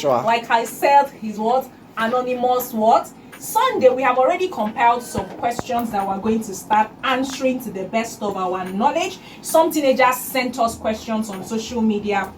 Sure. Like I said, he's what? Anonymous what? Sunday, we have already compiled some questions that we're going to start answering to the best of our knowledge. Some teenagers sent us questions on social media,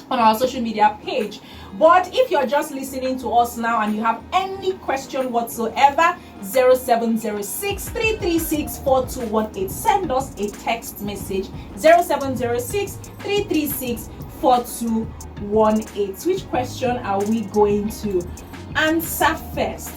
on our social media page. But if you're just listening to us now and you have any question whatsoever, 0706 336 4218. Send us a text message, 0706 336 4218. Which question are we going to answer first?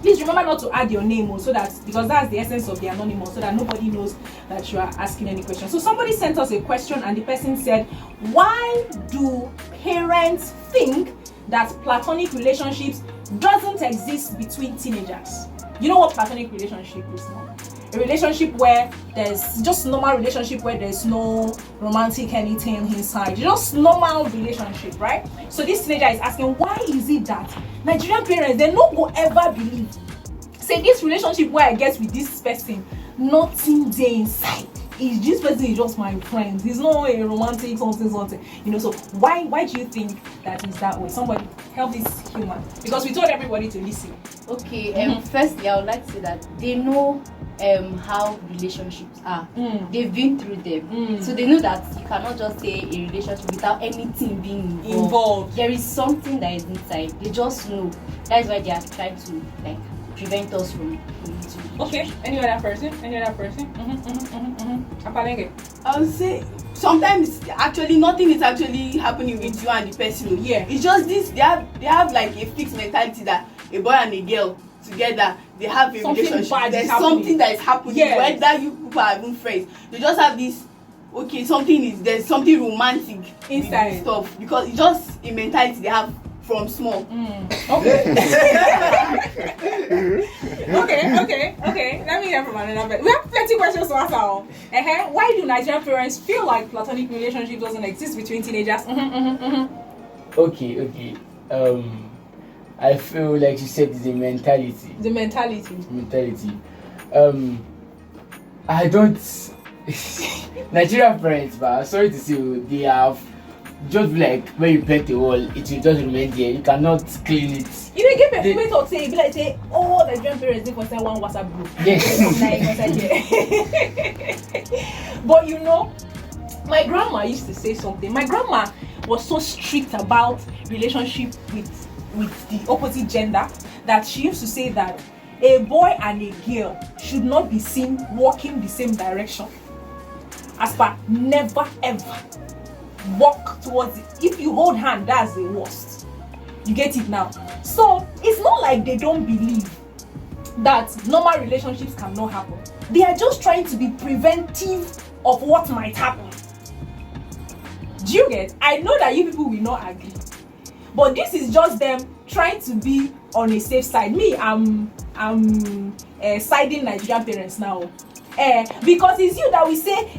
Please remember not to add your name, so that, because that's the essence of the anonymous, so that nobody knows that you are asking any question. So somebody sent us a question and the person said, why do parents think that platonic relationships doesn't exist between teenagers? You know what platonic relationship is now? A relationship where there's just normal relationship, where there's no romantic anything inside, just normal relationship, right? So this teenager is asking, why is it that Nigerian parents, they no go ever believe, say this relationship where I get with this person, nothing there inside. Is this person is just my friend. He's not a romantic something. You know, so why do you think that is that way? Somebody help this human, because we told everybody to listen. Okay, firstly, I would like to say that they know how relationships are. They've been through them, so they know that you cannot just say a relationship without anything being involved. There is something that is inside. They just know. That's why they are trying to prevent us from it. Okay, any other person? Apalenge. I would say sometimes actually nothing is actually happening with you and the person. Yeah, it's just this. They have like a fixed mentality that a boy and a girl together, they have a something relationship. There's something that is happening. Yes. Whether you people are even friends, they just have this. Okay, there's something romantic inside stuff, because it's just a mentality they have from small. Okay. okay. Let me hear from another person. We have plenty questions to answer. Why do Nigerian parents feel like platonic relationship doesn't exist between teenagers? Okay. I feel like you said it's a mentality. The mentality. I don't. Nigerian parents, but sorry to say, they have just like when you paint the wall, it will just remain there. You cannot clean it. You know, give me talk say, be like say, oh, Nigerian parents they for say one WhatsApp group. Yes. But you know, my grandma used to say something. My grandma was so strict about relationship with the opposite gender that she used to say that a boy and a girl should not be seen walking the same direction. As per, never ever walk towards it. If you hold hand, that's the worst. You get it now? So it's not like they don't believe that normal relationships cannot happen. They are just trying to be preventive of what might happen. Do you get? I know that you people will not agree, but this is just them trying to be on a safe side. Me, I'm siding Nigerian parents now. Because it's you that will say,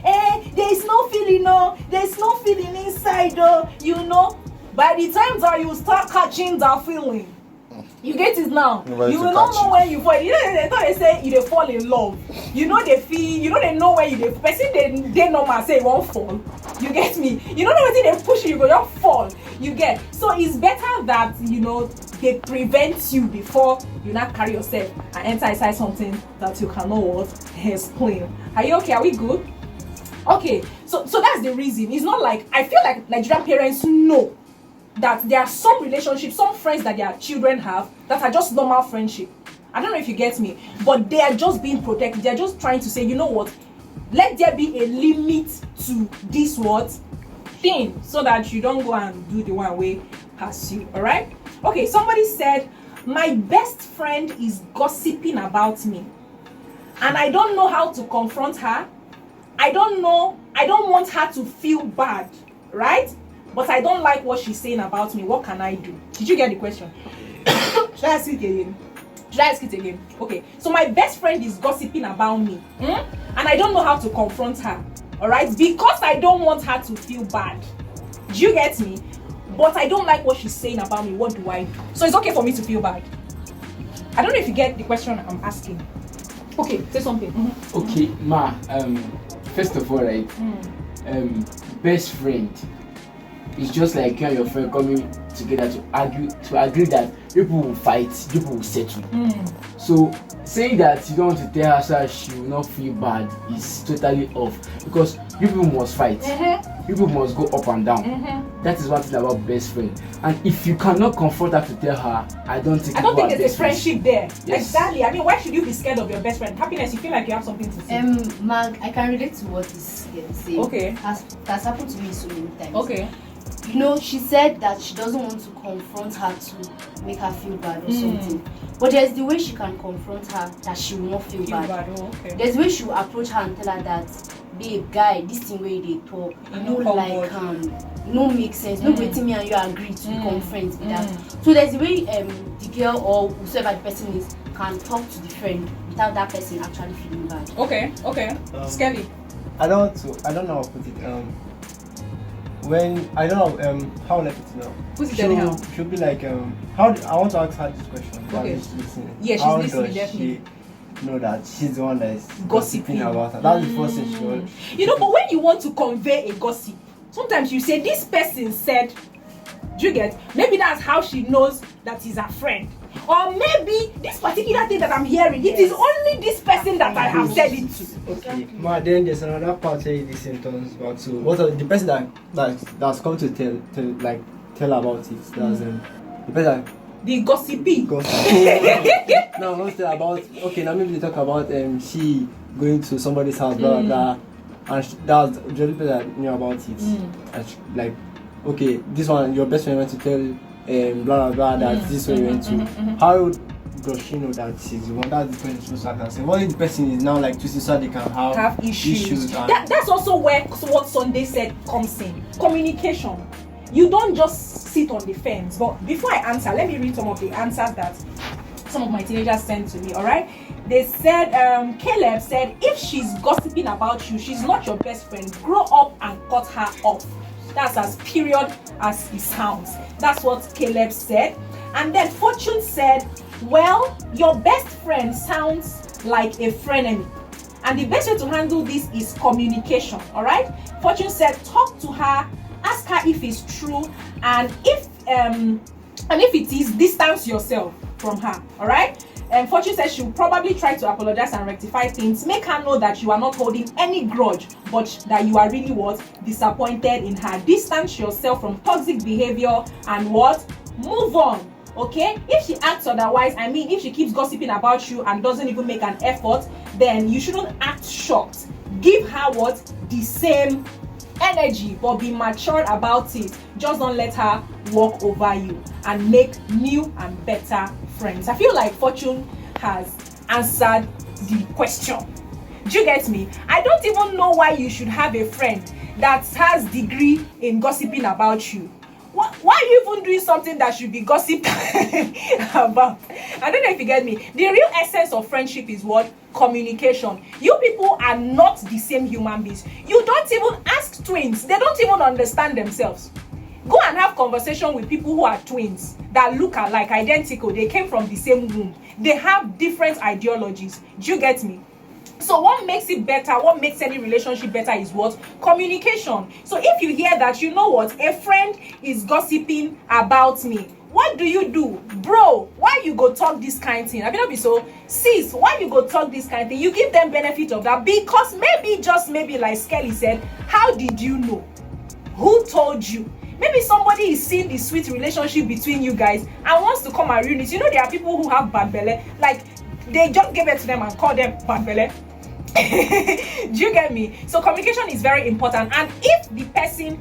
there is no feeling, there's no feeling inside, you know. By the time that you start catching that feeling, you get it now. You will not know when you fall. You know, they thought they say you dey fall in love. You know they feel. You know they know when you dey. Person they normal say you won't fall. You get me? You know when they push you, you go just fall. You get. So it's better that they prevent you before you not carry yourself and enter inside something that you cannot explain. Are you okay? Are we good? Okay. So that's the reason. It's not like I feel like Nigerian parents know that there are some relationships, some friends that their children have that are just normal friendship. I don't know if you get me, but they are just being protected. They are just trying to say, you know what? Let there be a limit to this thing, so that you don't go and do the one way past you. All right? Okay. Somebody said, my best friend is gossiping about me, and I don't know how to confront her. I don't want her to feel bad, right? But I don't like what she's saying about me. What can I do? Did you get the question? Should I ask it again? Okay. So my best friend is gossiping about me, and I don't know how to confront her. All right? Because I don't want her to feel bad. Do you get me? But I don't like what she's saying about me. What do I do? So it's okay for me to feel bad. I don't know if you get the question I'm asking. Okay, say something. Okay, Ma. First of all, right. Best friend. it's just like you and your friend coming together to agree that people will fight, people will settle. So saying that you don't want to tell her so that she will not feel bad is totally off, because people must fight. People must go up and down. That is one thing about best friend. And if you cannot confront her to tell her, I don't think there's a friendship there. Yes. Exactly. I mean, why should you be scared of your best friend? Happiness, you feel like you have something to say. Mag, I can relate to what this girl saying. Okay. That's happened to me so many times. Okay. You know, she said that she doesn't want to confront her to make her feel bad or something. But there's the way she can confront her that she will not feel bad. Oh, okay. There's the way she will approach her and tell her that, babe, guy, this thing where they talk, you know, like no make sense. No waiting me and you agree to become friends with that. So there's the way the girl or whoever the person is can talk to the friend without that person actually feeling bad. Okay. Scary. I don't know how to put it. When I don't know how will I put it now. Put it anyhow. She'll be like I want to ask her this question. Okay. She's listening. Yeah, she's how listening, does definitely. she know that she's the one that is Gossiping about her? That's the first thing she will. You know, but when you want to convey a gossip, sometimes you say this person said, do you get? Maybe that's how she knows that he's her friend. Or maybe this particular thing that I'm hearing, it is only this person that I have said it to. Okay. But then there's another part where this turns back to what the person that's come to tell about it. That's the person. The gossipy. No, not tell about. Okay, now maybe they talk about she going to somebody's house, blah blah blah, and that's the only person that knew about it. And like, okay, this one your best friend went to tell blah blah blah that this way went to. How does she know that she's the one? That's the question she's supposed to ask. What if the person is now like twisted so they can have issues that's also where what Sunday said comes in. Communication. You don't just sit on the fence. But before I answer, let me read some of the answers that some of my teenagers sent to me. All right, they said Caleb said, if she's gossiping about you, she's not your best friend. Grow up and cut her off. That's as period as it sounds. That's what Caleb said. And then Fortune said, well, your best friend sounds like a frenemy, and the best way to handle this is communication. All right, Fortune said, talk to her, ask her if it's true, and if it is, distance yourself from her. All right. And Fortune says she'll probably try to apologize and rectify things. Make her know that you are not holding any grudge, but that you are really disappointed in her. Distance yourself from toxic behavior and move on. Okay? If she acts otherwise, I mean, if she keeps gossiping about you and doesn't even make an effort, then you shouldn't act shocked. Give her the same energy, but be mature about it. Just don't let her walk over you, and make new and better friends. I feel like Fortune has answered the question. Do you get me? I don't even know why you should have a friend that has degree in gossiping about you. Why are you even doing something that should be gossiped about? I don't know if you get me. The real essence of friendship is communication. You people are not the same human beings. You don't even ask twins. They don't even understand themselves. Go and have conversation with people who are twins that look alike, identical. They came from the same womb. They have different ideologies. Do you get me? So what makes it better, what makes any relationship better is communication. So if you hear that, a friend is gossiping about me, what do? Bro, why you go talk this kind of thing? I mean, not be so. Sis, why you go talk this kind of thing? You give them benefit of that, because maybe like Skelly said, how did you know? Who told you? Maybe somebody is seeing the sweet relationship between you guys and wants to come and ruin it. There are people who have bad belly, like they just give it to them and call them bad belly. Do you get me? So communication is very important. And if the person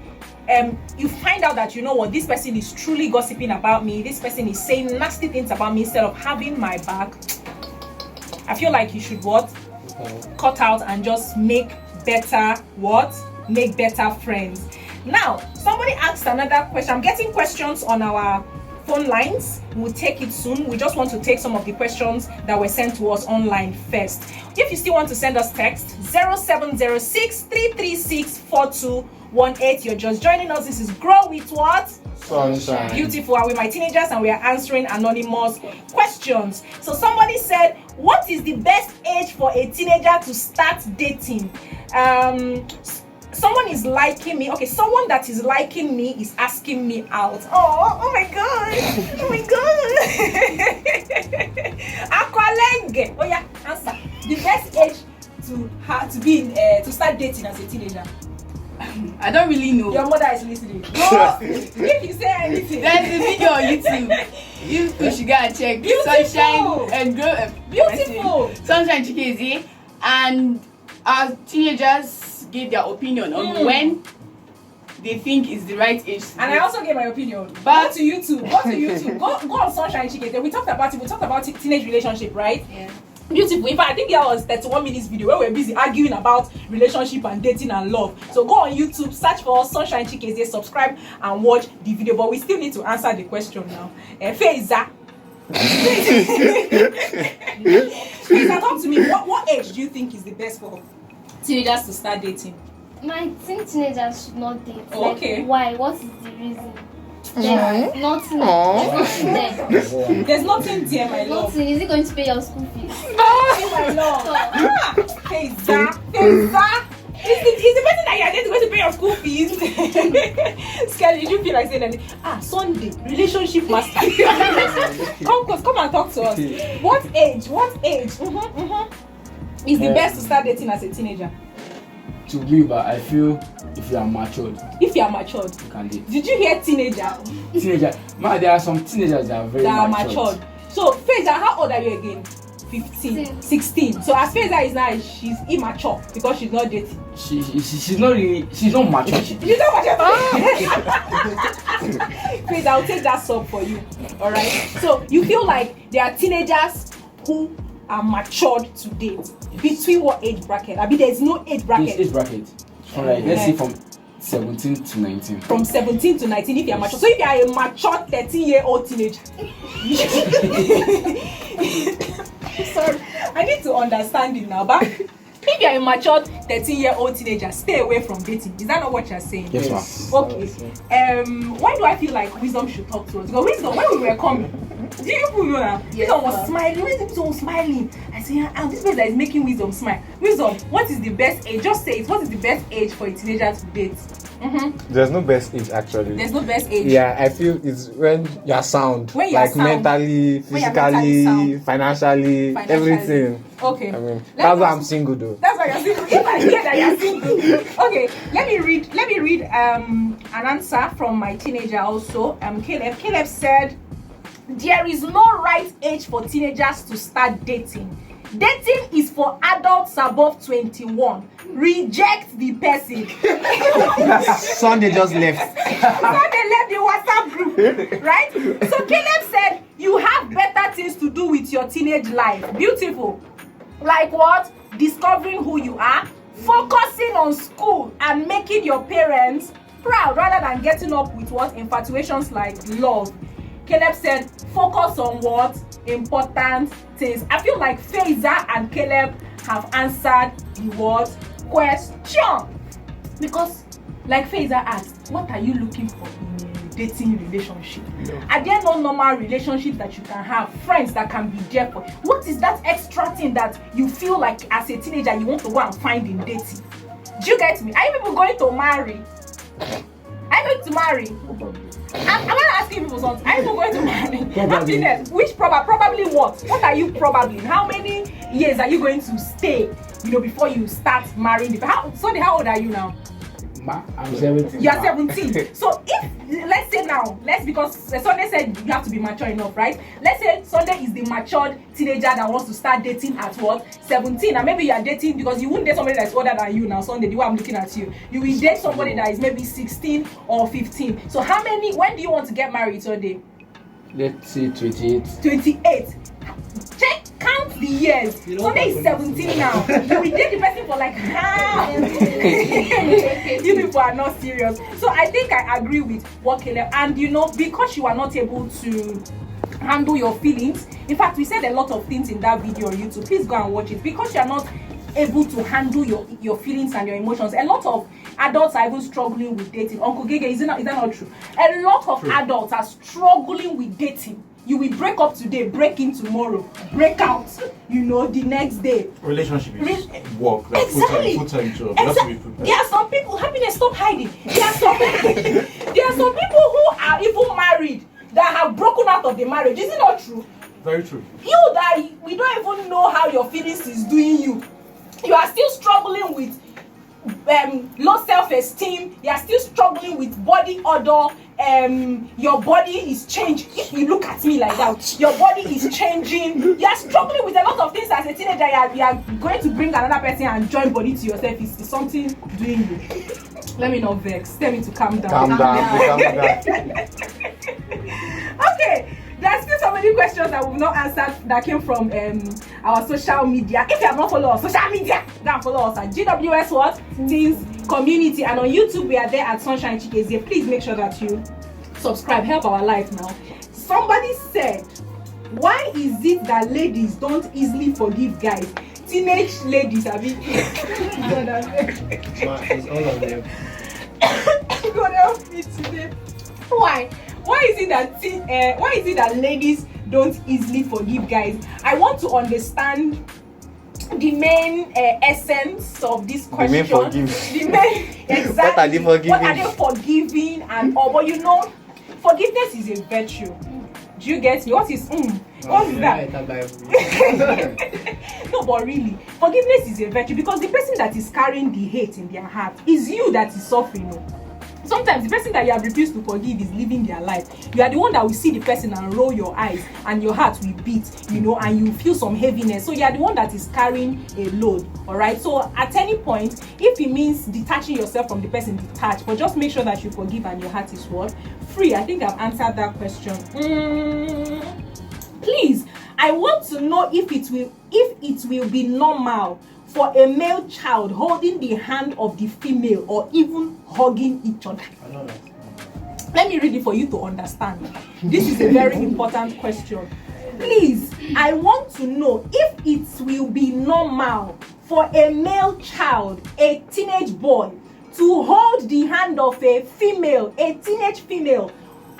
you find out that this person is truly gossiping about me, this person is saying nasty things about me instead of having my back, I feel like you should cut out and just make better friends. Now somebody asked another question. I'm getting questions on our phone lines. We'll take it soon. We just want to take some of the questions that were sent to us online first. If you still want to send us text, 0706 336 4218. You're just joining us. This is Grow with Sunshine. Beautiful. Are with my teenagers, and we are answering anonymous questions. So somebody said, what is the best age for a teenager to start dating? someone is liking me. Okay, someone that is liking me is asking me out. Oh my god. Oh my god. Aqualenge. Oh yeah, answer. The best age to be in, to start dating as a teenager. I don't really know. Your mother is listening. No, if you say anything. There's a video on YouTube. You should go and check. Beautiful. Sunshine and Beautiful. Sunshine Chikezi, and our teenagers gave their opinion on when they think is the right age. And I also gave my opinion. But go to YouTube. Go on Sunshine Chicken. We talked about it. We talked about teenage relationship, right? Yeah. Beautiful. In fact, I think there was 31 minutes video where we were busy arguing about relationship and dating and love. So go on YouTube, search for Sunshine Chicken, subscribe and watch the video. But we still need to answer the question now. Faiza. Faiza, talk to me. What age do you think is the best for teenagers to start dating? My teenagers should not date. Oh, okay. Like, why? What is the reason? There's nothing. There's nothing there. There's nothing there, my love. Nothing. Is it going to pay your school fees? Oh, my love. Faiza. Is the person that you're dating going to pay your school fees? Skelly, did you feel like saying anything? Sunday, relationship master. Come and talk to us. What age is the best to start dating as a teenager? To me, but I feel if you are matured, If you are matured. you can date. Did you hear teenager? Teenager, man, there are some teenagers that are very matured. So, Faiza, how old are you again? 15, 16. So, as Faiza is now, she's immature because she's not dating. She's not mature. She's not mature. Faiza, I'll take that sub for you. Alright? So, you feel like there are teenagers who are matured to date. Between what age bracket? I mean, there's no age bracket. There's age bracket. Alright, let's say from 17 to 19. From 17 to 19 if you are mature. So if you are a mature 13-year-old teenager. Sorry, I need to understand it now. But if you are a mature 13-year-old teenager, stay away from dating. Is that not what you're saying? Yes, ma'am. Okay. Why do I feel like wisdom should talk to us? Because wisdom, when we were coming, do you know that? Yes, Wisdom was ma'am. smiling. Wisdom was smiling. I said, this person that is making wisdom smile. Wisdom, what is the best age? Just say it. What is the best age for a teenager to date? There's no best age actually. There's no best age. Yeah, I feel it's when you're sound, When you're like sound. mentally, When you're mentally physically, sound. financially, everything. Okay. I mean, Let that's me- why I'm single though. That's why you're single. If I hear that you're single. Okay, let me read an answer from my teenager also. Caleb. Caleb said, there is no right age for teenagers to start dating. Dating is for adults above 21. Reject the person. Sunday just left. So they left the WhatsApp group, right? So Caleb said, you have better things to do with your teenage life. Beautiful. Like what? Discovering who you are, focusing on school, and making your parents proud rather than getting up with what? Infatuations like love. Caleb said, focus on what? Important things. I feel like Faiza and Caleb have answered the what? Question. Because, like Faiza asked, what are you looking for in a dating relationship? Are there no normal relationships that you can have? Friends that can be there for you? What is that extra thing that you feel like as a teenager you want to go and find in dating? Do you get me? Are you people going to marry? Are you going to marry? I'm not asking people something. Are you people going to marry? Happiness. Which probably what? What are you probably? How many years are you going to stay? Before you start marrying. Sonny, how old are you now? I'm 17. You are 17. So if let's say now, because Sunday said you have to be mature enough, right? Let's say Sunday is the matured teenager that wants to start dating at what? 17. And maybe you are dating because you wouldn't date somebody that's older than you now, Sunday, the way I'm looking at you. You will date somebody that is maybe 16 or 15. So when do you want to get married, Sunday? Let's say 28. 28. Count the years. Sunday is 17 now. You will date the person for like you people are not serious. So I think I agree with what Caleb, and because you are not able to handle your feelings. In fact, we said a lot of things in that video on YouTube. Please go and watch it. Because you are not able to handle your feelings and your emotions. A lot of adults are even struggling with dating. Uncle Gege, is that not true? A lot of adults are struggling with dating. you will break up today, break in tomorrow, break out, you know, the next day. Relationship is work, like Exactly. full-time job. You have to be prepared. There are some people, happiness, stop hiding. There are some people who are even married that have broken out of the marriage. Is it not true? Very true. You that we don't even know how your feelings is doing you. You are still struggling with low self-esteem. You are still struggling with body odor. Your body is changed. If you look at me like that, your body is changing. You are struggling with a lot of things as a teenager. You are going to bring another person and join body to yourself. Is something doing you. Let me not vex. Tell me to calm down. Calm down. Okay. There are still so many questions that we've not answered that came from our social media. If you have not followed our social media, go and follow us at GWS what? Teens Community, and on YouTube we are there at Sunshine Chikezie. Please make sure that you subscribe. Help our life now. Somebody said, why is it that ladies don't easily forgive guys? Teenage ladies, I mean. It's all of them. God help me today. Why? Why is it that ladies don't easily forgive guys? I want to understand the main essence of this question. The main forgive. Exactly. What are they forgiving? What are they forgiving and all? But you know, forgiveness is a virtue. Do you get me? What is that? No, but really, forgiveness is a virtue because the person that is carrying the hate in their heart is you that is suffering. No? Sometimes the person that you have refused to forgive is living their life. You are the one that will see the person and roll your eyes and your heart will beat, you know, and you feel some heaviness. So you are the one that is carrying a load, all right? So at any point, if it means detaching yourself from the person, detach, but just make sure that you forgive and your heart is what? Free. I think I've answered that question. Please, I want to know if it will be normal for a male child holding the hand of the female or even hugging each other. I know that. Let me read it for you to understand. This is a very important question. Please, I want to know if it will be normal for a male child, a teenage boy, to hold the hand of a female, a teenage female,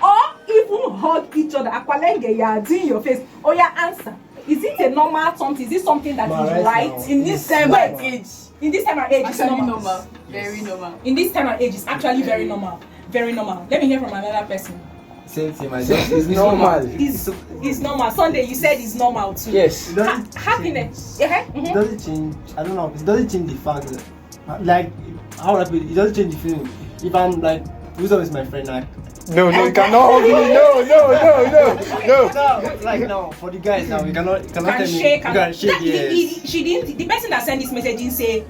or even hug each other. Akwalenge, you are doing your face. Oh, yeah, answer. Is it a normal something? Is it something that is right in this time and age? In this time and age, it's Actually normal. normal. Very normal. In this time and age, it's actually very normal. Very normal. Let me hear from another person. Same thing, my It's normal. It's normal. Sunday, you said it's normal too. Yes. Happiness. Yeah. It doesn't change. I don't know. It doesn't change the fact that, like, how I put it, it doesn't change the feeling. If I'm like, Wisdom is my friend, like. No, you cannot hug me. No. Like now, for the guys now, you cannot Can tell me. shake. You can shake, yes. She didn't. The person that sent this message didn't say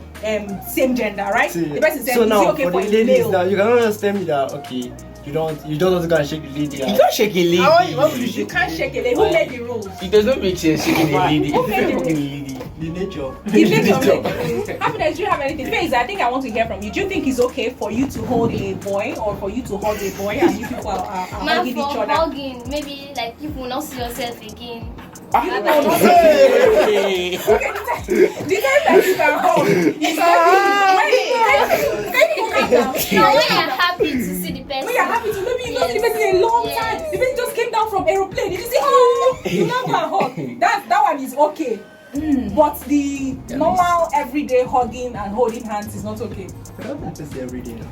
same gender, right? See, The person said, so is now it okay for for the a ladies male? now, you cannot just tell me that okay, you don't want to go and shake the lady. You don't shake a lady. You can't shake it. Who made the rules? It does not make sense shaking a lady. Who made the It's a rules? lady. The nature. The nature. Happiness, do you have anything? Faith, I think I want to hear from you. Do you think it's okay for you to hold a boy or for you to hug a boy and you people are Man, hugging for each other? hugging, maybe like you will not see yourself again. The time that you can hug is Now when you're happy to see the person. when you're happy to, maybe you don't see the person in a long time. The person just came down from aeroplane. Did you say, oh, you not gonna hug? That one is okay. But the normal everyday hugging and holding hands is not okay. You cannot tell the person every day now.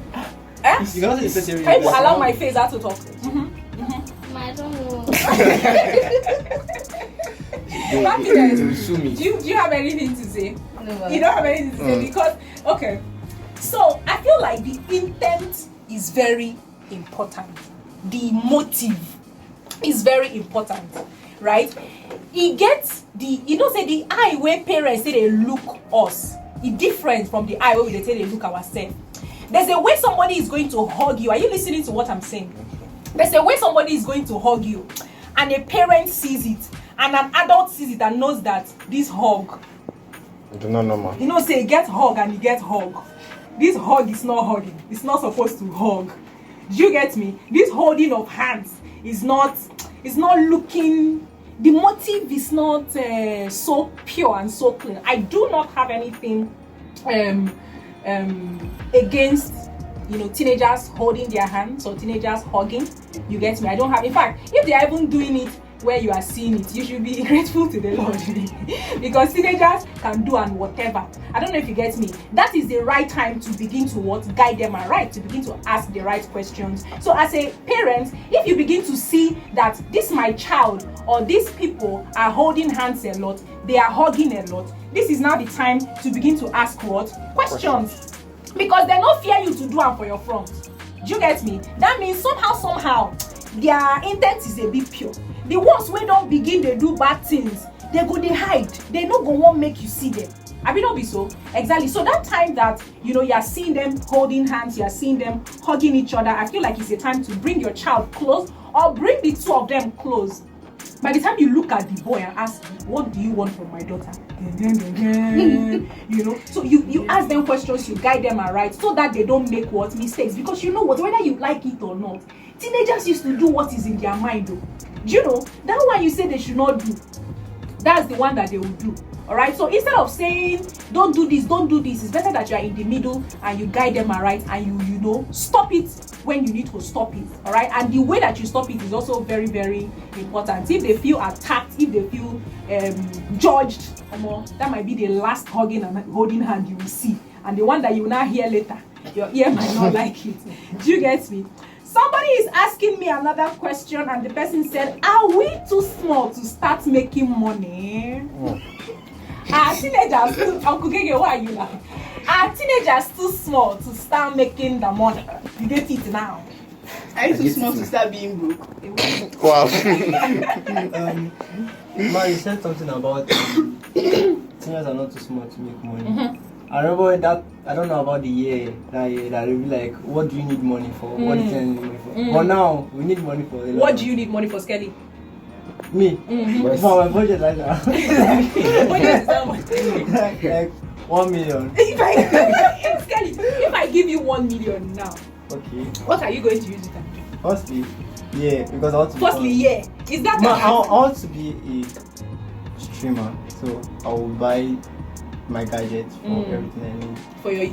Eh? You cannot tell the person every Can day. you allow my face out to talk? I don't know. Happiness. Sue me. Do you have anything to say? No. You don't have anything to say because okay. So I feel like the intent is very important. The motive is very important, right? It gets the say the eye where parents say they look us. It's different from the eye where they say they look ourselves. There's a way somebody is going to hug you. Are you listening to what I'm saying? There's a way somebody is going to hug you, and a parent sees it, and an adult sees it and knows that this hug, It's not normal. say you get hug and you get hug. This hug is not hugging. It's not supposed to hug. Do you get me? This holding of hands is not looking. The motive is not so pure and so clean. I do not have anything against teenagers holding their hands or teenagers hugging. You get me? I don't have. In fact, if they are even doing it where you are seeing it, you should be grateful to the Lord because teenagers can do and whatever. I don't know if you get me. That is the right time to begin to guide them aright, to begin to ask the right questions. So as a parent, if you begin to see that this my child or these people are holding hands a lot, they are hugging a lot, this is now the time to begin to ask what? Questions. Because they don't fear you to do them for your front. Do you get me? That means somehow their intent is a bit pure. The ones who don't begin they do bad things, they hide. They not gonna want make you see them. I mean, not be so exactly. So that time that you are seeing them holding hands, you are seeing them hugging each other, I feel like it's a time to bring your child close or bring the two of them close. By the time you look at the boy and ask, what do you want from my daughter? So you ask them questions, you guide them aright so that they don't make mistakes. Because you know what, whether you like it or not, teenagers used to do what is in their mind though. Do you know that one you say they should not do? That's the one that they will do. Alright, so instead of saying don't do this, it's better that you are in the middle and you guide them aright and you stop it when you need to stop it. Alright, and the way that you stop it is also very, very important. If they feel attacked, if they feel judged, that might be the last hugging and holding hand you will see, and the one that you will not hear later. Your ear might not like it. Do you get me? Somebody is asking me another question, and the person said, are we too small to start making money? Are teenagers, Uncle Gege, why are you laughing? Are teenagers too small to start making the money? You get it now. Are you too small to start being broke? Wow. Ma, you said something about teenagers are not too small to make money. I remember that, I don't know about the year that will be like, what do you need money for? What do you need money for? But now, we need money for a lot. What do you need money for, Skelly? Me? For my budget right now. Budget is how much? like 1 million. If I give you 1 million now, Okay. what are you going to use it on? Firstly, yeah, because I want to Firstly, yeah. Is that Ma, I want to be a streamer, so I will buy my gadgets for everything I need. For your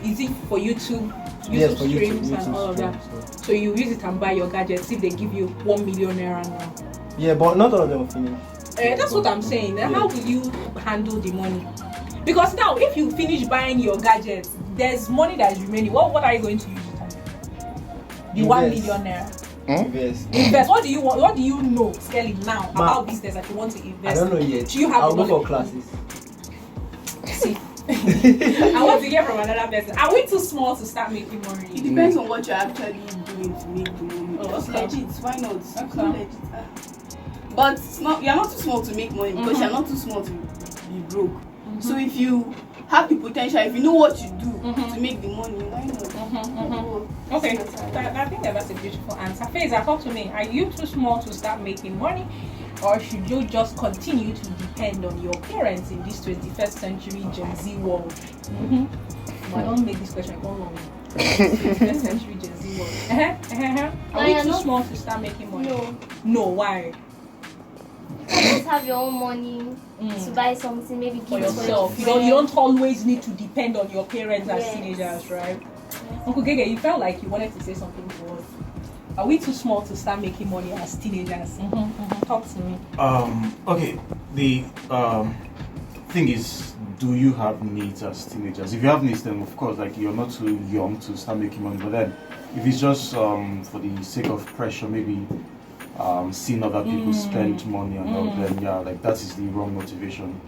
for YouTube, Yes, for streams YouTube and all of that. streams, So you use it and buy your gadgets if they give you 1 million naira now. Yeah, but not all of them are finished. That's what I'm saying. How will you handle the money? Because now, if you finish buying your gadgets, there's money that is remaining. What are you going to use it on? The 1 million naira. Invest. What do you want? What do you know, Skelly, now about business that you want to invest? I don't know yet. Do you have I'll the go knowledge? for classes. See, I want to hear from another person. Are we too small to start making money? It depends on what you're actually doing to make the money. Oh, Just okay. legit, why not? Okay. Legit. But you're not too small to make money because you're not too small to be broke. So if you have the potential, if you know what you do to make the money, why not? Okay, I think that's a beautiful answer. Faiza, talk to me. Are you too small to start making money, or should you just continue to depend on your parents in this 21st century Gen Z world? I don't make this question go wrong. 21st century Gen Z world. Are we too small to start making money? No. Why? Just have your own money to buy something, maybe give For it yourself. your You don't always need to depend on your parents as Yes. teenagers, right? Uncle Gege, you felt like you wanted to say something to us. Are we too small to start making money as teenagers? Talk to me. Okay. The thing is, do you have needs as teenagers? If you have needs, then of course, like, you're not too young to start making money. But then, if it's just for the sake of pressure, maybe seeing other people spend money and all, then yeah, like, that is the wrong motivation.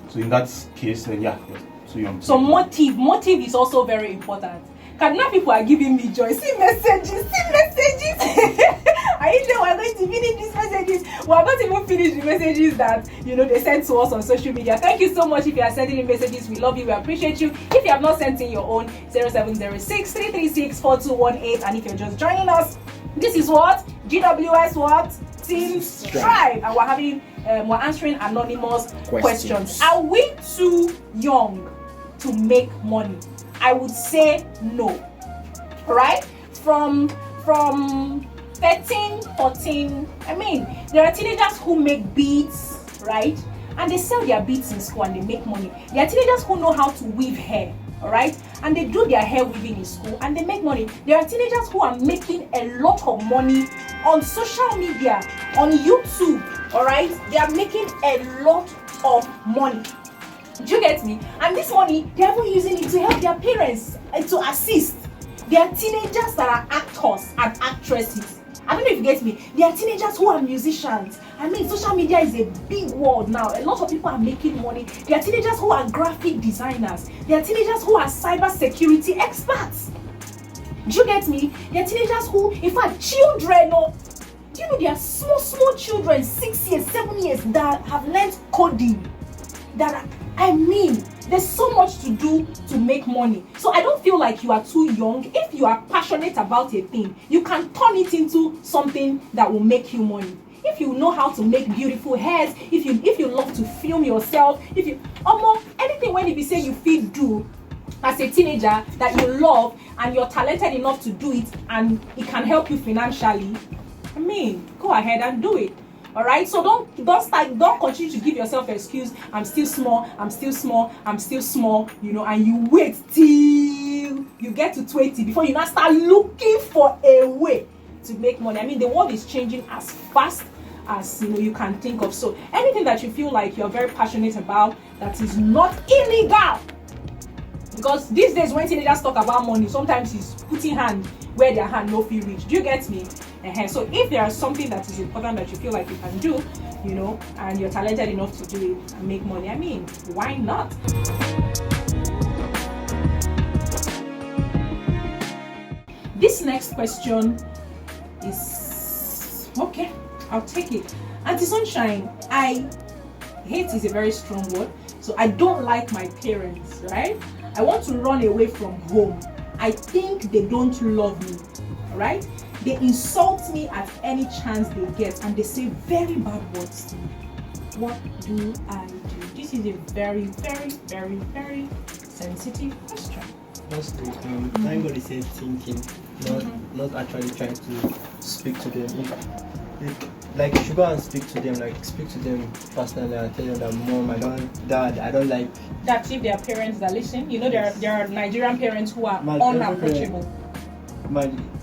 So in that case, then yeah, you're too young. So motive is also very important. Kaduna people are giving me joy. See messages. I think we're going to finish these messages. We are not even finished the messages that they sent to us on social media. Thank you so much if you are sending in messages. We love you. We appreciate you. If you have not sent in your own, 0706 336 4218. And if you're just joining us, this is what GWS what Teams Tribe, and we're answering anonymous questions. Are we too young to make money? I would say no. Right? From 13, 14, I mean, there are teenagers who make beads, right? And they sell their beads in school and they make money. There are teenagers who know how to weave hair. all right, and they do their hair weaving in school and they make money. There are teenagers who are making a lot of money on social media, on YouTube, all right. They are making a lot of money. Do you get me? And this money, they're even using it to help their parents and to assist. There are teenagers that are actors and actresses. I don't know if you get me. There are teenagers who are musicians. I mean, social media is a big world now. A lot of people are making money. There are teenagers who are graphic designers. There are teenagers who are cyber security experts. Do you get me? There are teenagers who, in fact, children, do you know there are small children, 6 years, 7 years, that have learned coding. There's so much to do to make money. So I don't feel like you are too young. If you are passionate about a thing, you can turn it into something that will make you money. If you know how to make beautiful hairs, if you love to film yourself, anything when you say you feel do as a teenager that you love and you're talented enough to do it and it can help you financially, go ahead and do it. All right, so don't continue to give yourself an excuse. I'm still small, and you wait till you get to 20 before you now start looking for a way to make money. The world is changing as fast as you can think of. So anything that you feel like you're very passionate about that is not illegal, because these days when teenagers talk about money, sometimes it's putting hand where their hand no feel reach. Do you get me? So if there is something that is important that you feel like you can do, and you're talented enough to do it and make money, why not? This next question is okay. I'll take it. Auntie Sunshine, hate is a very strong word. So I don't like my parents, right? I want to run away from home. I think they don't love me, right? They insult me at any chance they get and they say very bad words to me. What do I do? This is a very, very, very, very sensitive question. Honestly, thank God they say thinking, not actually trying to speak to them. Like you should go and speak to them, personally and tell them that mom, dad, I don't like that. If there are parents that listen, there are Nigerian parents who are unapproachable.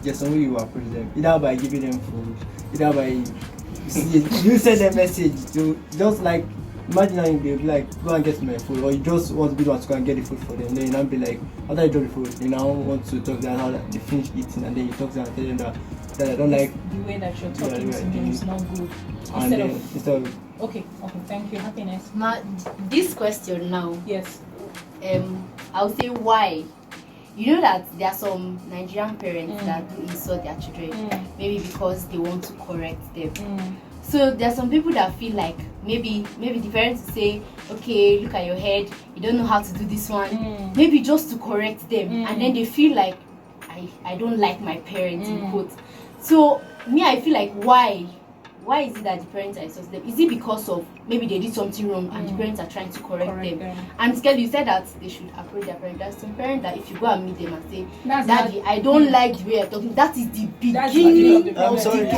There's some way you approach them, either by giving them food, either by you send a message to just like imagine they'll be like, go and get my food, or you just want to be the one to go and get the food for them. Then you now be like, after you do the food, you now want to talk to them how they finish eating, and then you talk to them and tell them that I don't like the way that you're talking to me is not good. Instead of okay, thank you, happiness. This question now. Yes. I'll say why. You know that there are some Nigerian parents that do insult their children, maybe because they want to correct them. So there are some people that feel like maybe the parents will say, okay, look at your head, you don't know how to do this one, maybe just to correct them, and then they feel like I don't like my parents in quotes. So I feel like why is it that the parents are insulting them? Is it because of maybe they did something wrong and the parents are trying to correct them? And Kelly, you said that they should approach their parents. There's some parents that if you go and meet them and say, Daddy, I don't like the way you're talking, that is the beginning. I'm sorry.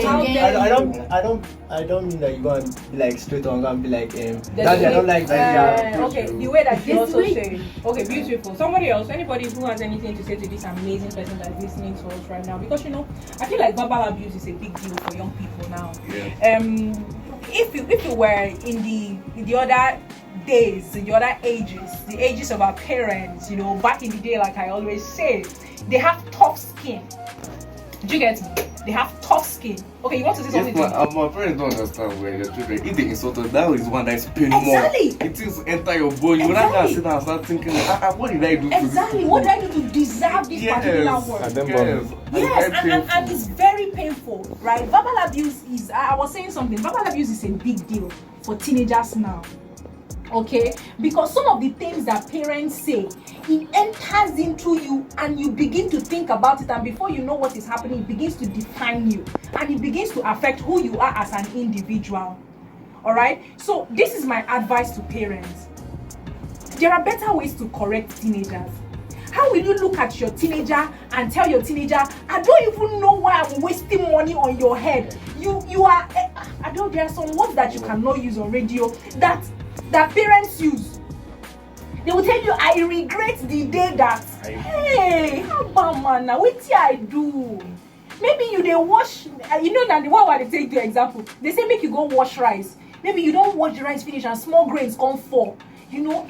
I don't mean that you go and be like straight on and be like, Daddy, I don't like that. Okay, the way that you also say, okay, beautiful. Somebody else, anybody who has anything to say to this amazing person that's listening to us right now, because I feel like verbal abuse is a big deal for young people now. Yeah. If you were in the other days, in the other ages, the ages of our parents, back in the day, like I always say, they have tough skin. Do you get me? They have tough skin. Okay, you want to say something? Yes, my parents don't understand where your children. If they insult us, that is one that is pain more. Exactly. It is enter your bone. You not gonna sit down and start thinking, what did I do? Exactly. What did I do to deserve this particular word? Yes, and it's very painful, right? Verbal abuse is. I was saying something. Verbal abuse is a big deal for teenagers now. Okay, because some of the things that parents say, it enters into you and you begin to think about it, and before you know what is happening, it begins to define you and it begins to affect who you are as an individual. All right, so this is my advice to parents. There are better ways to correct teenagers. How will you look at your teenager and tell your teenager, I don't even know why I'm wasting money on your head? You are, I know there are some words that you cannot use on radio that parents use. They will tell you, I regret the day that, hey, how about man now? What did I do? Maybe you they wash, you know that the one where they take the example, they say make you go wash rice. Maybe you don't wash the rice finish and small grains come fall. You know,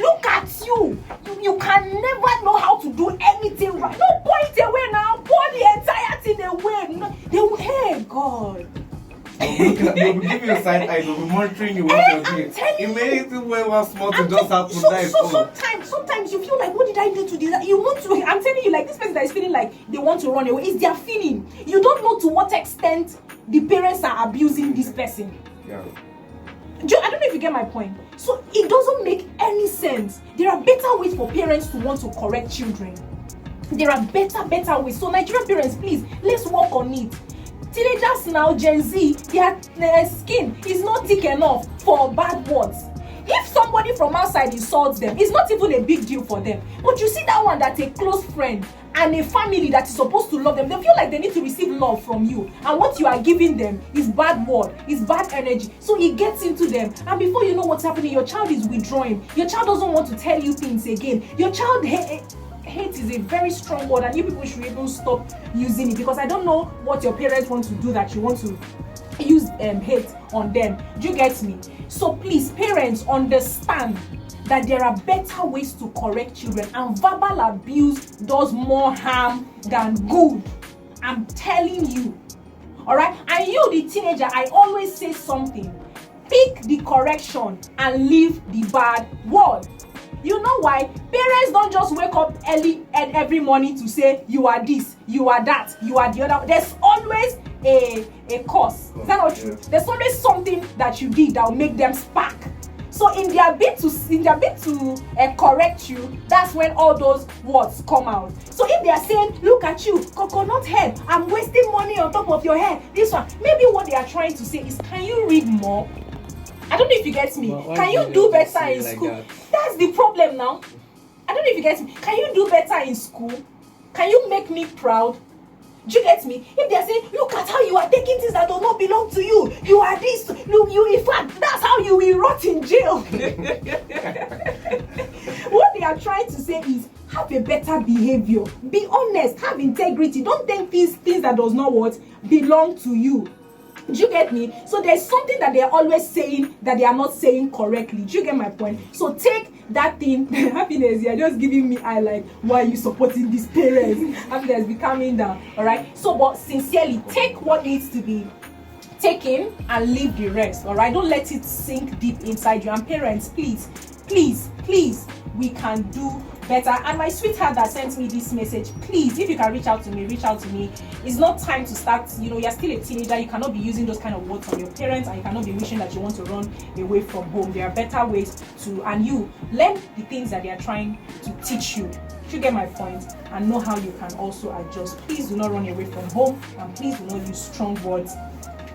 look at you. You can never know how to do anything right. No, pour it away now. Pour the entire thing away. No, they will, hey, God. They'll be giving you a side eye, they'll be monitoring you what you're doing. Immediately when one small to just happen, sometimes you feel like, what did I do to this? You want to, I'm telling you, like this person that is feeling like they want to run away, it's their feeling. You don't know to what extent the parents are abusing this person. Yeah. I don't know if you get my point. So it doesn't make any sense. There are better ways for parents to want to correct children. There are better ways. So Nigerian parents, please, let's work on it. Teenagers now, Gen Z, their skin is not thick enough for bad words. If somebody from outside insults them, it's not even a big deal for them. But you see that one that's a close friend and a family that is supposed to love them, they feel like they need to receive love from you. And what you are giving them is bad word, is bad energy. So it gets into them. And before you know what's happening, your child is withdrawing. Your child doesn't want to tell you things again. Your child hate is a very strong word, and you people should even stop using it, because I don't know what your parents want to do that you want to use hate on them. Do you get me? So please, parents, understand that there are better ways to correct children, and verbal abuse does more harm than good. I'm telling you. Alright? And you, the teenager, I always say something. Pick the correction and leave the bad word. You know why? Parents don't just wake up early and every morning to say you are this, you are that, you are the other. There's always a cause. Is that not true? There's always something that you did that will make them spark. So in their bid to correct you, that's when all those words come out. So if they are saying, look at you, coconut head, I'm wasting money on top of your head, this one, maybe what they are trying to say is, can you read more? I don't know if you get me. Can you do better in school? Like that's the problem now. I don't know if you get me. Can you do better in school? Can you make me proud? Do you get me? If they're saying, look at how you are taking things that do not belong to you. You are this. You in fact, that's how you will rot in jail. What they are trying to say is, have a better behavior. Be honest. Have integrity. Don't take things that does not what belong to you. Do you get me? So there's something that they are always saying that they are not saying correctly. Do you get my point? So take that thing. Happiness, you're just giving me eye like, why are you supporting these parents? Happiness, be calming down. Alright? So, but sincerely, take what needs to be taken and leave the rest. Alright? Don't let it sink deep inside you. And parents, please, we can do better. And my sweetheart that sent me this message, please, if you can reach out to me. It's not time to start, you're still a teenager. You cannot be using those kind of words on your parents, and you cannot be wishing that you want to run away from home. There are better ways to, and you learn the things that they are trying to teach you. You get my point, and know how you can also adjust. Please do not run away from home, and please do not use strong words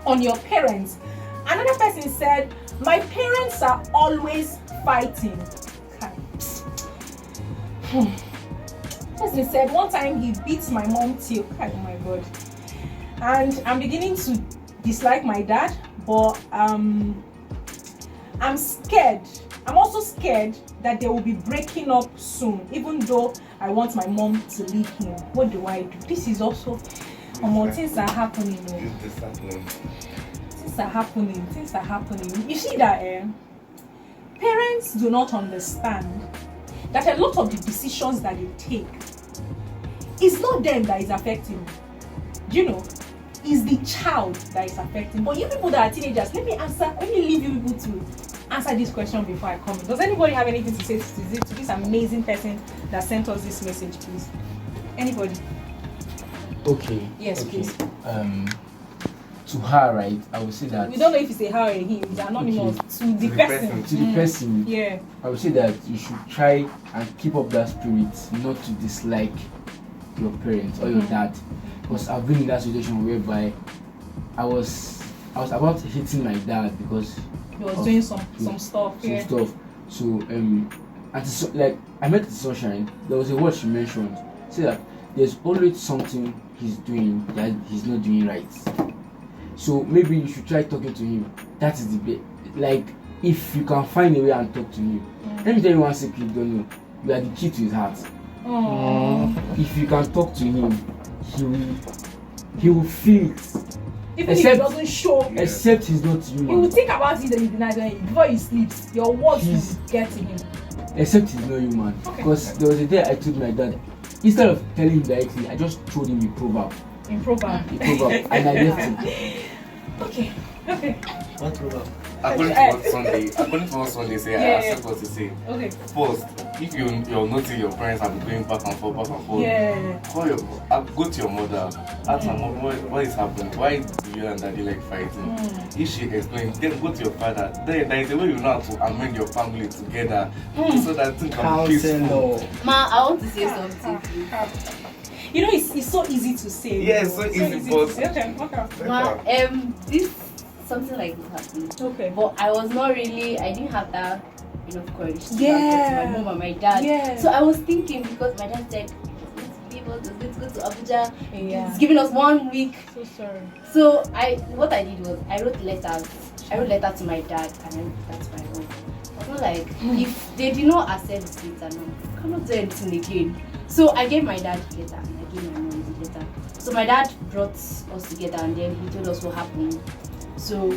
on your parents. Another person said, my parents are always fighting. Person said one time he beats my mom till, oh my god, and I'm beginning to dislike my dad, but I'm scared. I'm also scared that they will be breaking up soon, even though I want my mom to leave him. What do I do? This is also things are happening. Things are happening. You see that parents do not understand that a lot of the decisions that they take, it's not them that is affecting. You know, it's the child that is affecting. But you people that are teenagers, let me leave you people to answer this question before I come in. Does anybody have anything to say to this amazing person that sent us this message, please? Anybody? Okay. Yes, okay. please. To her, right, I would say that we don't know if it's a her or a him. It's anonymous. Okay. To the person. To the person. Yeah. I would say that you should try and keep up that spirit, not to dislike your parents or your dad, because I've been in that situation whereby I was about hitting my dad because he was doing some stuff. So like I met the sunshine. There was a word she mentioned. Say that there's always something he's doing that he's not doing right. So maybe you should try talking to him. That is the bit. Like if you can find a way and talk to him. Let me tell you one secret you don't know. You are the key to his heart. If you can talk to him, he will feel it. Even if he doesn't show, except he's not human. He will think about it in the night before he sleeps. Your words will get to him. Except he's not human. Because there was a day I told my dad, instead of telling him directly, I just told him a proverb. In proverb. And I left him. Okay. What proverb? According to what Sunday say, I accept what to say. Okay. First, if you're noticing your parents have been going back and forth, go to your mother, ask her what is happening, why do you and daddy like fighting? If she explains, then go to your father. There is a way you know how to amend your family together so that things can be peaceful. Ma, I want to say something. You know, it's so easy to say. Yeah, it's so easy, but Ma, this something like this happened. Okay. But I didn't have that enough courage to talk to my mom and my dad. Yeah. So I was thinking, because my dad said it's going to go to Abuja. It's giving us 1 week. So sorry. So what I did was I wrote letters. I wrote letter to my dad and I wrote letter to my mom. I was not like, if they did not accept this letter, no, I cannot do anything again. So I gave my dad the letter and I gave my mom the letter. So my dad brought us together and then he told us what happened. So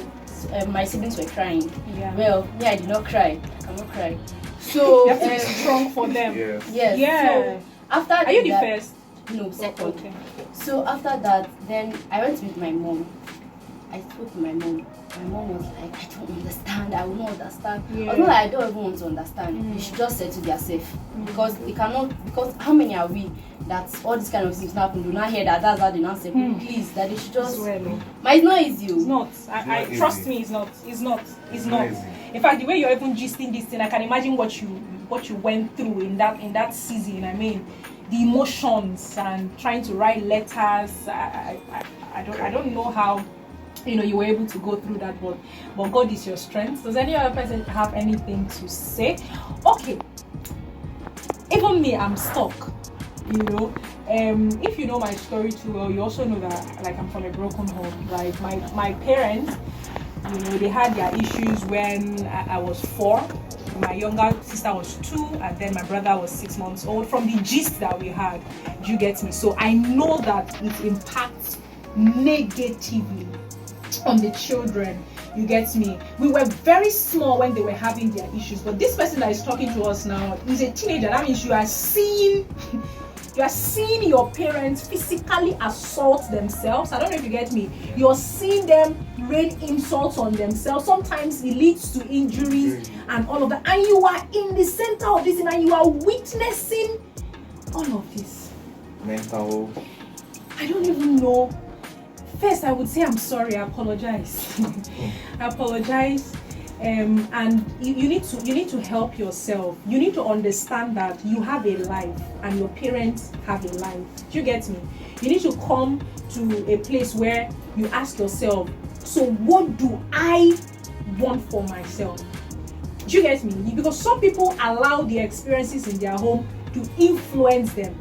my siblings were crying. Yeah. Well, me, I did not cry. I cannot cry. So you have to be strong for them. Yes. Yeah. So after are you the first? No, second. Okay. So after that, then I went with my mom. I spoke to my mom. My mom was like, I don't understand. I will not understand. Yeah. I was not like, I don't even want to understand. You should just settle themselves. Because they cannot, because how many are we that all this kind of things happen? Do not hear that that's how they not say, please, that they should just. But it's not easy. It's not. I trust me, it's not. It's not. In fact, the way you're even gisting this thing, I can imagine what you went through in that season. I mean, the emotions and trying to write letters. I don't know how you were able to go through that, but God is your strength. Does any other person have anything to say? Okay. Even me, I'm stuck. If you know my story too well, you also know that like I'm from a broken home. Like my parents, they had their issues when I was 4. My younger sister was 2, and then my brother was 6 months old. From the gist that we had, do you get me? So I know that it impacts negatively on the children. You get me? We were very small when they were having their issues, but this person that is talking to us now is a teenager. That means you are seeing your parents physically assault themselves. I don't know if you get me. You're seeing them rain insults on themselves. Sometimes it leads to injuries and all of that. And you are in the center of this and you are witnessing all of this. Mental. I don't even know. First, I would say I'm sorry. I apologize. I apologize. And you need to help yourself. You need to understand that you have a life and your parents have a life. Do you get me? You need to come to a place where you ask yourself, so what do I want for myself? Do you get me? Because some people allow the experiences in their home to influence them.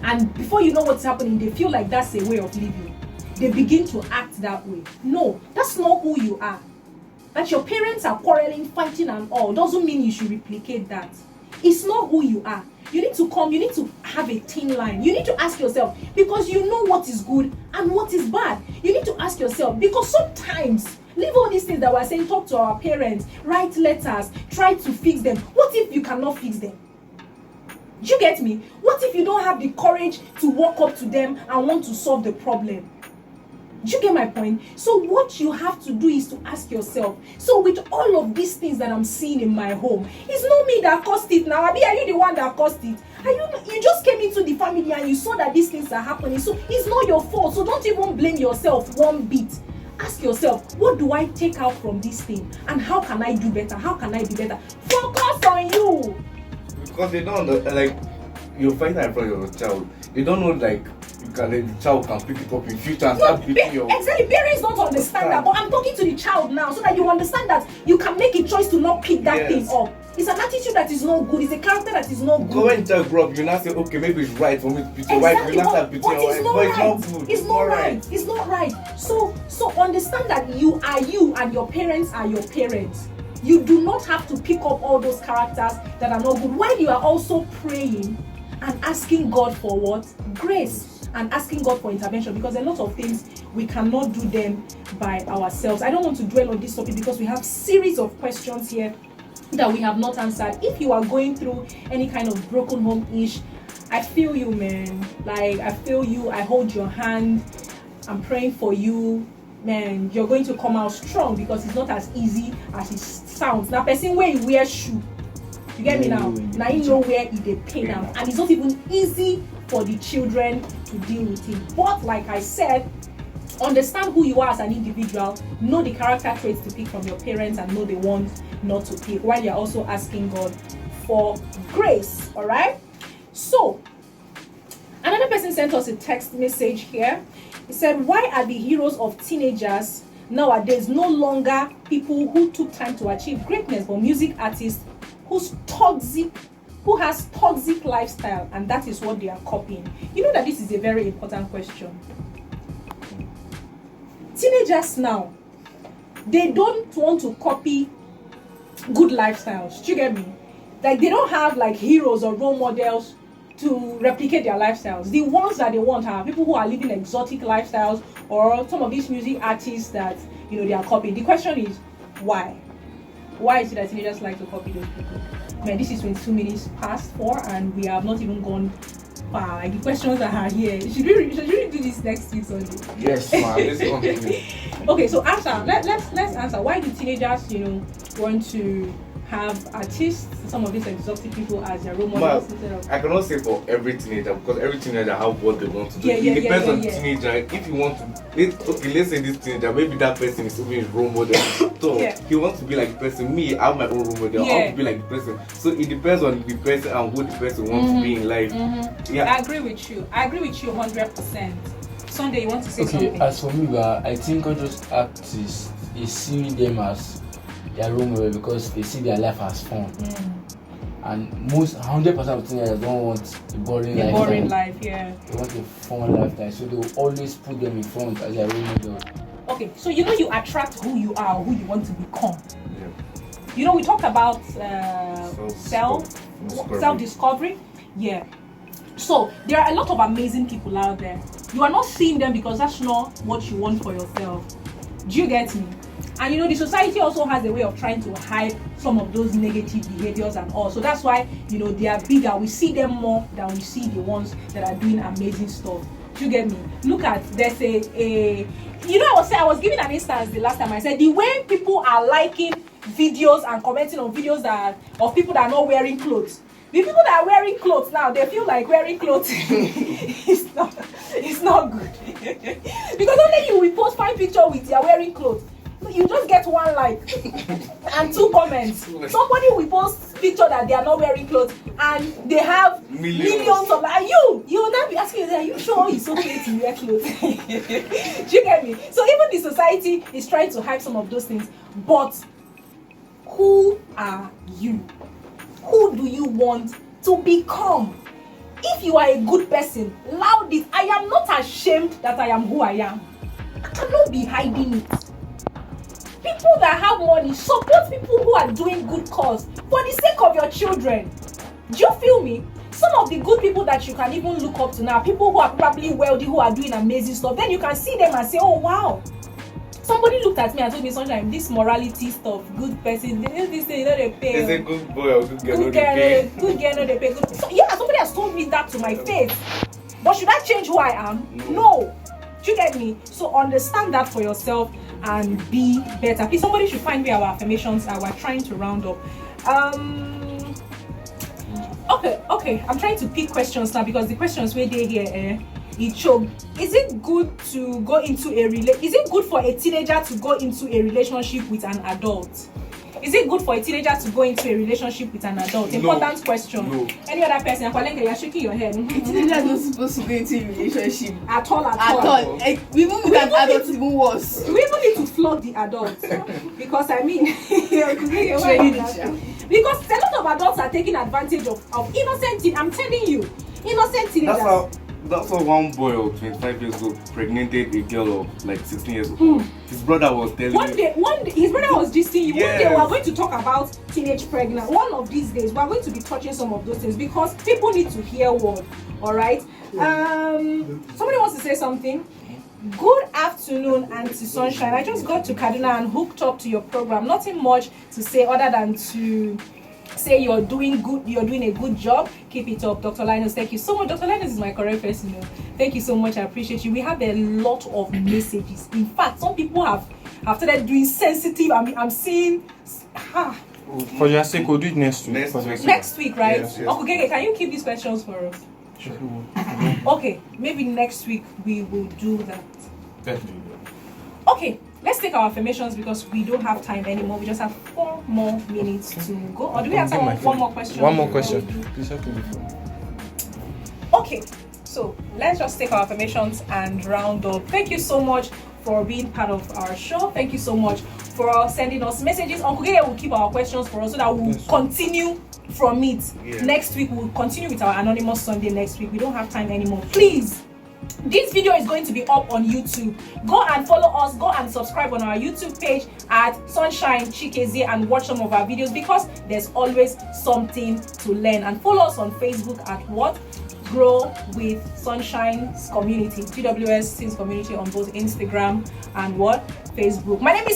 And before you know what's happening, they feel like that's a way of living. They begin to act that way. No, that's not who you are. That your parents are quarreling, fighting and all doesn't mean you should replicate that. It's not who you are. You need to have a thin line. You need to ask yourself, because you know what is good and what is bad. You need to ask yourself, because sometimes, leave all these things that we're saying, talk to our parents, write letters, try to fix them. What if you cannot fix them? Do you get me? What if you don't have the courage to walk up to them and want to solve the problem? Do you get my point? So what you have to do is to ask yourself, so with all of these things that I'm seeing in my home, it's not me that caused it now. Abi, are you the one that caused it? You just came into the family and you saw that these things are happening. So it's not your fault. So don't even blame yourself one bit. Ask yourself, what do I take out from this thing? And how can I do better? How can I be better? Focus on you. Because they don't you're fighting in front of your child. You don't know the child can pick it up in future and start beating your. Exactly, parents don't understand that, but I'm talking to the child now so that you understand that you can make a choice to not pick that thing up. It's an attitude that is not good. It's a character that is not good. So when the child grow up, you now say, okay, maybe it's right for me to beat your wife. You now start beating your wife, but it's not good. It's not right. It's not right. So understand that you are you and your parents are your parents. You do not have to pick up all those characters that are not good while you are also praying and asking God for what? Grace, and asking God for intervention, because a lot of things we cannot do them by ourselves. I don't want to dwell on this topic because we have series of questions here that we have not answered. If you are going through any kind of broken home-ish, I feel you, man. Like, I feel you. I hold your hand. I'm praying for you. Man, you're going to come out strong, because it's not as easy as it sounds. Now, person where you wear shoe, you get me now? Now you know where it they pain now, and it's not even easy for the children to deal with it. But like I said, understand who you are as an individual, know the character traits to pick from your parents, and know the ones not to pick, while you're also asking God for grace. All right. So another person sent us a text message here. He said, why are the heroes of teenagers nowadays no longer people who took time to achieve greatness, but music artists who has toxic lifestyle, and that is what they are copying? You know that this is a very important question. Teenagers now, they don't want to copy good lifestyles. Do you get me? Like, they don't have like heroes or role models to replicate their lifestyles. The ones that they want are people who are living exotic lifestyles, or some of these music artists that, you know, they are copying. The question is, why? Why is it that teenagers like to copy those people? Man, this is 22 minutes past 4 and we have not even gone far. Like, the questions that are here. Should we really do this next week Sunday? Yes, ma'am. Let's continue. Okay, so answer. Let's answer. Why do teenagers, you know, want to have artists, some of these exotic people, as their role models? I cannot say for every teenager, because every teenager have what they want to do. Yeah, It depends on the yeah. teenager. If you want to, let's say this teenager, maybe that person is even his role model. So he wants to be like the person. Me, I have my own role model. I want to be like the person. So it depends on the person and who the person wants to be in life. Yeah, I agree with you. 100%. Sunday, you want to say something? Okay, as for me, I think all those artists is seeing them as their role model because they see their life as fun. And most 100% of teenagers don't want a boring life. Boring life, yeah. They want a fun lifestyle, so they will always put them in front as their role model. Okay, so you know you attract who you are, who you want to become. Yeah. You know, we talked about self-discovery. Yeah. So there are a lot of amazing people out there. You are not seeing them because that's not what you want for yourself. Do you get me? And you know, the society also has a way of trying to hide some of those negative behaviors and all. So that's why, you know, they are bigger. We see them more than we see the ones that are doing amazing stuff. Do you get me? Look at, there's you know, I was giving an instance the last time. I said the way people are liking videos and commenting on videos of people that are not wearing clothes. The people that are wearing clothes now, they feel like wearing clothes it's not good. Because only you will post 5 pictures with you wearing clothes. You just get 1 like and 2 comments. Somebody will post picture that they are not wearing clothes and they have millions of like. You will not be asking, are you sure it's okay to wear clothes? Do you get me? So even the society is trying to hide some of those things. But who are you? Who do you want to become? If you are a good person, loud it. I am not ashamed that I am who I am. I cannot be hiding it. People that have money, support people who are doing good cause for the sake of your children. Do you feel me? Some of the good people that you can even look up to now, people who are probably wealthy, who are doing amazing stuff, then you can see them and say, oh wow. Somebody looked at me and told me, Sunshine, this morality stuff, good person, this thing, you know they pay. Is a good boy or good girl? Good girl, no they pay. So, yeah, somebody has told me that to my face. But should I change who I am? No. Do you get me? So understand that for yourself and be better. Please, somebody should find me our affirmations. We're trying to round up. Okay. I'm trying to pick questions now because the questions where they here, it choke. Is it good to go into Is it good for a teenager to go into a relationship with an adult? Is it good for a teenager to go into a relationship with an adult? Important question. No. Any other person? You're shaking your head. A teenager is not supposed to go into a relationship at all. We even with an adult, even worse. We even need to flog the adults because I mean, because a lot of adults are taking advantage of innocent. I'm telling you, innocent teenagers. That's what one boy of 25 years old pregnated a girl of like 16 years old. His brother was telling One day, his brother was just saying, one day Yes. we are going to talk about teenage pregnant. One of these days, we are going to be touching some of those things because people need to hear word. All right. Somebody wants to say something. Good afternoon, Auntie Sunshine. I just got to Kaduna and hooked up to your program. Nothing much to say other than to say you're doing good. You're doing a good job. Keep it up, Dr. Linus. Thank you so much. Dr. Linus is my correct person. Thank you so much. I appreciate you. We have a lot of messages. In fact, some people have started doing sensitive. I'm seeing. For your sake, we'll do it next week. Next For your week. sake. Next week, right? Yes, yes. Uncle Gege, can you keep these questions for us? Okay, maybe next week we will do that. Definitely. Okay, let's take our affirmations because we don't have time anymore. We just have 4 more minutes to go. Or do we have time for one more question? One more question. Please help me before. Okay, so let's just take our affirmations and round up. Thank you so much for being part of our show. Thank you so much for sending us messages. Uncle Gege will keep our questions for us so that we'll continue from it. Yeah. Next week, we'll continue with our Anonymous Sunday next week. We don't have time anymore. Please, this video is going to be up on YouTube. Go and follow us. Go and subscribe on our YouTube page at Sunshine Chikeze and watch some of our videos because there's always something to learn. And follow us on Facebook at what? Grow with Sunshine's Community, GWS Teens Community on both Instagram and what? Facebook. My name is